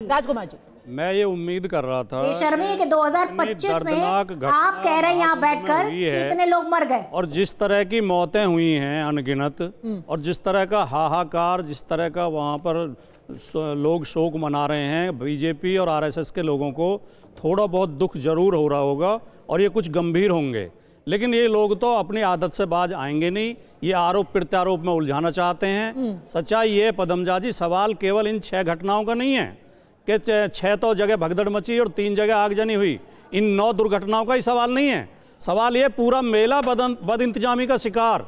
राजकुमार जी, मैं ये उम्मीद कर रहा था बेशर्मी के 2025 में आप कह रहे हैं यहाँ बैठकर कि इतने लोग मर गए, और जिस तरह की मौतें हुई हैं अनगिनत, और जिस तरह का हाहाकार, जिस तरह का वहाँ पर लोग शोक मना रहे हैं, बीजेपी और आरएसएस के लोगों को थोड़ा बहुत दुख जरूर हो रहा होगा और ये कुछ गंभीर होंगे, लेकिन ये लोग तो अपनी आदत से बाज आएंगे नहीं। ये आरोप प्रत्यारोप में उलझाना चाहते हैं। सच्चाई ये पदमजा जी, सवाल केवल इन 6 घटनाओं का नहीं है कि 6 तो जगह भगदड़ मची और 3 जगह आगजनी हुई। इन 9 दुर्घटनाओं का ही सवाल नहीं है। सवाल ये पूरा मेला बद इंतजामी का शिकार,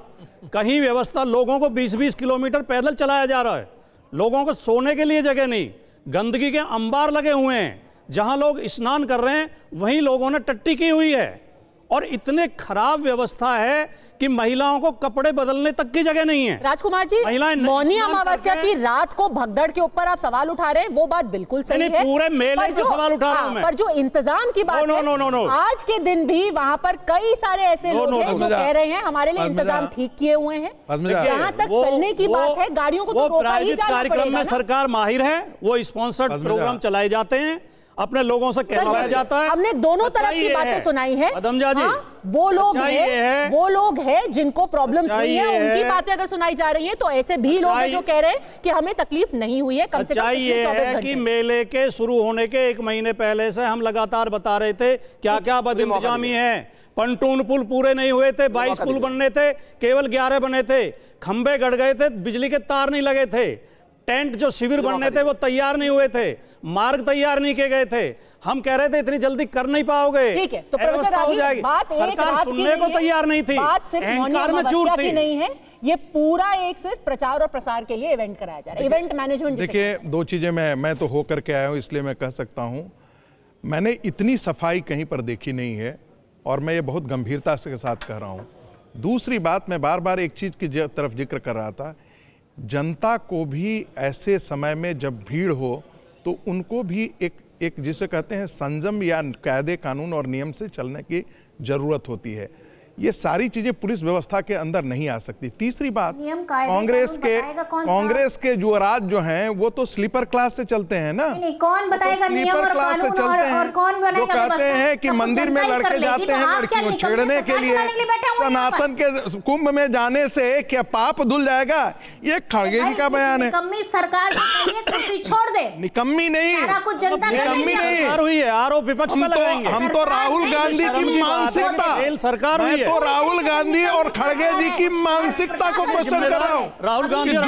कहीं व्यवस्था, लोगों को 20-20 किलोमीटर पैदल चलाया जा रहा है, लोगों को सोने के लिए जगह नहीं, गंदगी के अंबार लगे हुए हैं, जहां लोग स्नान कर रहे हैं वहीं लोगों ने टट्टी की हुई है, और इतने खराब व्यवस्था है कि महिलाओं को कपड़े बदलने तक की जगह नहीं है। राजकुमार जी, मौनी अमावस्या की रात को भगदड़ के ऊपर आप सवाल उठा रहे हैं, वो बात बिल्कुल सही है। पूरे मेले पे सवाल उठा रहा हूं मैं। पर जो इंतजाम की बात है, आज के दिन भी वहां पर कई सारे ऐसे लोग हैं जो कह रहे हैं हमारे लिए इंतजाम ठीक किए हुए हैं। जहां तक चलने की बात है, गाड़ियों को तो रोका ही जाना पड़ेगा। कार्यक्रम में सरकार माहिर है, वो स्पॉन्सर्ड प्रोग्राम चलाए जाते हैं, अपने लोगों से कहवाया जाता है। हमने दोनों तरफ की बातें सुनाई है। पदमजा जी, वो लोग हैं जिनको प्रॉब्लम हुई है, उनकी बातें अगर सुनाई जा रही है तो ऐसे भी लोग हैं जो कह रहे हैं कि हमें तकलीफ नहीं हुई है। कम से कम ये है कि मेले के शुरू होने के 1 महीने पहले से हम लगातार बता रहे थे क्या क्या बद इंतजामी है। पंटून पुल पूरे नहीं हुए थे, 22 पुल बनने थे, केवल 11 बने थे, खंबे गड़ गए थे, बिजली के तार नहीं लगे थे, टेंट जो शिविर बनने थे वो तैयार नहीं हुए थे, मार्ग तैयार नहीं किए गए थे। हम कह रहे थे इतनी जल्दी कर नहीं पाओगे, ठीक है, तो प्रोफेसर हो जाएगी, सरकार सुनने को तैयार नहीं थी, अहंकार में चूर थी। नहीं है, ये पूरा एक सिर्फ प्रचार और प्रसार के लिए इवेंट कराया जा रहा है, इवेंट मैनेजमेंट। देखिए, 2 चीजें मैं तो होकर के आया हूं, इसलिए मैं कह सकता हूं मैंने इतनी सफाई कहीं पर देखी नहीं है, और मैं ये बहुत गंभीरता के साथ कह रहा हूं। दूसरी बात, मैं बार बार एक चीज की तरफ जिक्र कर रहा था, जनता को भी ऐसे समय में जब भीड़ हो तो उनको भी एक जिसे कहते हैं संयम या कायदे कानून और नियम से चलने की जरूरत होती है। ये सारी चीजें पुलिस व्यवस्था के अंदर नहीं आ सकती। तीसरी बात, कांग्रेस के युवराज जो हैं वो तो स्लीपर क्लास से चलते हैं ना। नहीं, कौन बताएगा नियम और कानून और कौन बनाएगा? जो कहते हैं कि मंदिर में लड़के जाते हैं लड़कियों छेड़ने के लिए, सनातन के कुंभ में जाने से क्या पाप धुल जाएगा? ये खड़गे जी का बयान है। निकम्मी सरकार कुर्सी छोड़ दे, निकम्मी नहीं, निकम्मी नहीं हुई है, आरोप विपक्ष में लगाएंगे। हम तो राहुल गांधी की मानसिकता, सरकार हुई है तो राहुल गांधी और खड़गे जी की मानसिकता को क्वेश्चन कर रहा हूँ। राहुल गांधी और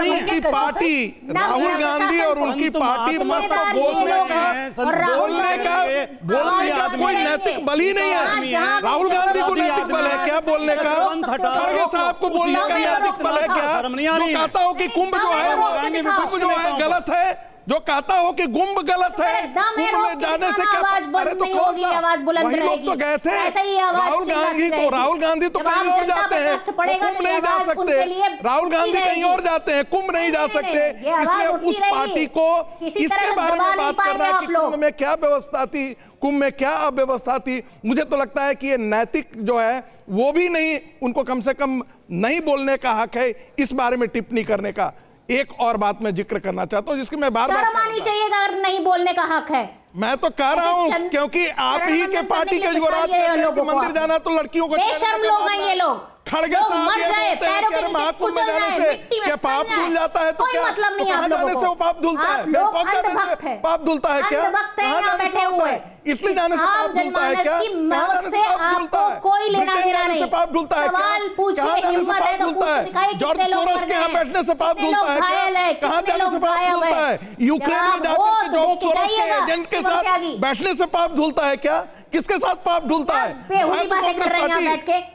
उनकी पार्टी, राहुल गांधी और उनकी पार्टी मतलब बोलने का कोई नैतिक बल ही नहीं है। राहुल गांधी को नैतिक बल है क्या बोलने का? खड़गे साहब को बोलने का नैतिक बल है क्या? जो कहता हो कि कुंभ जो है गलत है, जो कहता हो कि कुंभ गलत है, कुंभ में जाने से क्या? अरे तो कौन सा वही लोग तो गए थे, राहुल गांधी तो कहीं और जाते हैं, कुंभ नहीं जा सकते। राहुल गांधी कहीं और जाते हैं, कुंभ नहीं जा सकते। इसलिए उस पार्टी को इसके बारे में बात करना है कि कुंभ में क्या व्यवस्था थी, कुंभ में क्या अव्यवस्था थी। मुझे तो लगता है कि ये नैतिक जो है वो भी नहीं, उनको कम से कम नहीं बोलने का हक है, इस बारे में टिप्पणी करने का। एक और बात मैं जिक्र करना चाहता हूँ जिसकी मैं बार-बार आनी चाहिए, अगर नहीं बोलने का हक है। मैं तो कह रहा हूँ क्योंकि आप ही के पार्टी के युवराज मंदिर जाना तो लड़कियों को बेशर्म लोग हैं ये लोग। खड़गे साहब मर जाए, पैरों के नीचे कुचल जाए, मिट्टी में पाप धुल जाता है, तो क्या मतलब नहीं? आप जाने से वो पाप धुलता है? पाप धुलता है क्या? बैठे हुए इटली जाने से पाप धुलता है क्या? कोई लेना देना नहीं, पाप धुलता है? सवाल पूछिए, हिम्मत है तो पूछ दिखाइए कितने लोग मर गए, के यहाँ बैठने से पाप धुलता है क्या? कहाँ जाने से पाप धुलता है? यूक्रेन में जाकर जॉर्ज सोरोस के एजेंट के साथ बैठने से पाप धुलता है क्या? किसके साथ पाप धुलता है? बेहुदी बातें कर रहे हैं यहाँ बैठ के।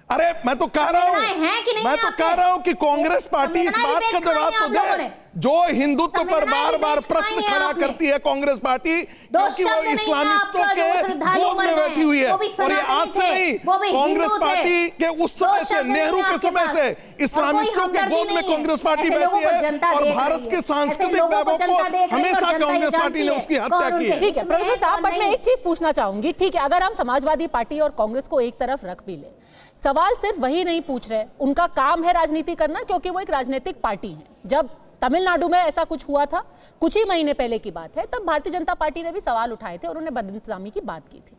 अरे मैं तो कह रहा हूं कि कांग्रेस पार्टी इस बात का जवाब तो दे, जो हिंदुत्व पर बार बार प्रश्न खड़ा करती है कांग्रेस पार्टी, क्योंकि वो इस्लामिस्टों के गोद में बैठी हुई है। और ये आज से नहीं, कांग्रेस पार्टी के उस समय से, नेहरू के समय से इस्लामिस्टों के गोद में कांग्रेस पार्टी बैठी है, और भारत के सांस्कृतिक वैभव को हमेशा कांग्रेस पार्टी ने उसकी हत्या की है। ठीक है प्रोफेसर साहब, बट मैं एक चीज पूछना चाहूंगी, ठीक है, अगर हम समाजवादी पार्टी और कांग्रेस को एक तरफ रख भी ले, सवाल सिर्फ वही नहीं पूछ रहे, उनका काम है राजनीति करना, क्योंकि वो एक राजनीतिक पार्टी है। जब तमिलनाडु में ऐसा कुछ हुआ था, कुछ ही महीने पहले की बात है, तब भारतीय जनता पार्टी ने भी सवाल उठाए थे और उन्होंने बदइंतजामी की बात की थी।